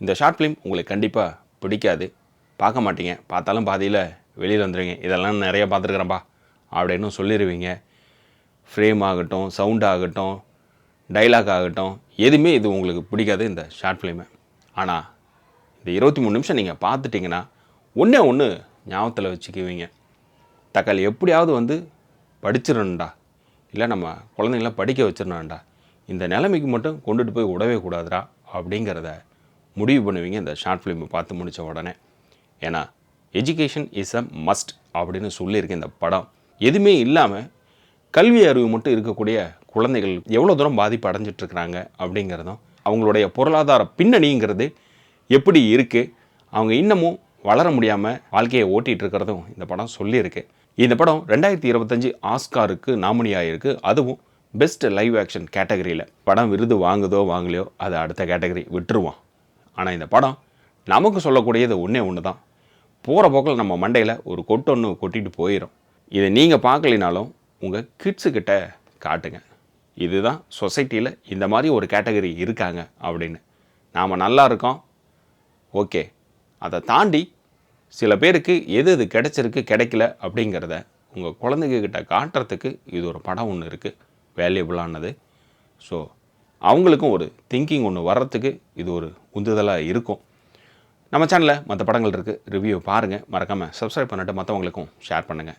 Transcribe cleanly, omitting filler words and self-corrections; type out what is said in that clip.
இந்த short film உங்களுக்கு கண்டிப்பாக பிடிக்காது, பார்க்க மாட்டீங்க, பார்த்தாலும் பாதியில் வெளியில் வந்துடுவீங்க. இதெல்லாம் நிறைய பார்த்துருக்குறேன்ப்பா அப்படின்னு சொல்லிடுவீங்க. ஃப்ரேம் ஆகட்டும், சவுண்ட் ஆகட்டும், டைலாக் ஆகட்டும், எதுவுமே இது உங்களுக்கு பிடிக்காது இந்த ஷார்ட் ஃபிலிமு. ஆனால் இந்த 23 நிமிஷம் நீங்கள் பார்த்துட்டிங்கன்னா ஒன்றே ஒன்று ஞாபகத்தில் வச்சுக்குவீங்க. தக்காளி எப்படியாவது படிச்சிடணுண்டா, இல்லை நம்ம குழந்தைங்கள படிக்க வச்சிடணுண்டா, இந்த நிலைமைக்கு மட்டும் கொண்டுட்டு போய் விடவே கூடாதுடா அப்படிங்கிறத முடிவு பண்ணுவீங்க இந்த ஷார்ட் ஃபிலிமை பார்த்து முடித்த உடனே. ஏன்னா எஜுகேஷன் இஸ் அ மஸ்ட் அப்படின்னு சொல்லியிருக்கேன். இந்த படம் எதுவுமே இல்லாமல் கல்வி அறிவு மட்டும் இருக்கக்கூடிய குழந்தைகள் எவ்வளோ தூரம் பாதிப்பு அடைஞ்சிட்ருக்கிறாங்க அப்படிங்கிறதும், அவங்களுடைய பொருளாதார பின்னணிங்கிறது எப்படி இருக்குது, அவங்க இன்னமும் வளர முடியாமல் வாழ்க்கையை ஓட்டிகிட்டு இருக்கிறதும் இந்த படம் சொல்லியிருக்கு. இந்த படம் 2025 ஆஸ்காருக்கு நாமினி ஆகிருக்கு, அதுவும் பெஸ்ட் லைவ் ஆக்ஷன் கேட்டகரியில். படம் விருது வாங்குதோ வாங்கலையோ அது அடுத்த கேட்டகரி விட்டுருவோம். ஆனால் இந்த படம் நமக்கு சொல்லக்கூடியது ஒன்று தான். போகிற போக்கில் நம்ம மண்டையில் ஒரு கொட்டு கொட்டிட்டு போயிடும். இதை நீங்கள் பார்க்கலினாலும் உங்கள் கிட்ஸுக்கிட்ட காட்டுங்க. இதுதான் சொசைட்டியில் இந்த மாதிரி ஒரு கேட்டகரி இருக்காங்க அப்படின்னு. நாம் நல்லா இருக்கோம், ஓகே. அதை தாண்டி சில பேருக்கு எது எது கிடைச்சிருக்கு கிடைக்கல அப்படிங்கிறத உங்கள் குழந்தைங்கக்கிட்ட காட்டுறதுக்கு இது ஒரு படம் ஒன்று இருக்குது, வேல்யூபிளானது. ஸோ அவங்களுக்கும் ஒரு திங்கிங் ஒன்று வர்றதுக்கு இது ஒரு உந்துதலாக இருக்கும். நம்ம சேனலில் மற்ற படங்கள் இருக்குது, ரிவ்யூ பாருங்கள். மறக்காமல் சப்ஸ்கிரைப் பண்ணிட்டு மற்றவங்களுக்கும் ஷேர் பண்ணுங்கள்.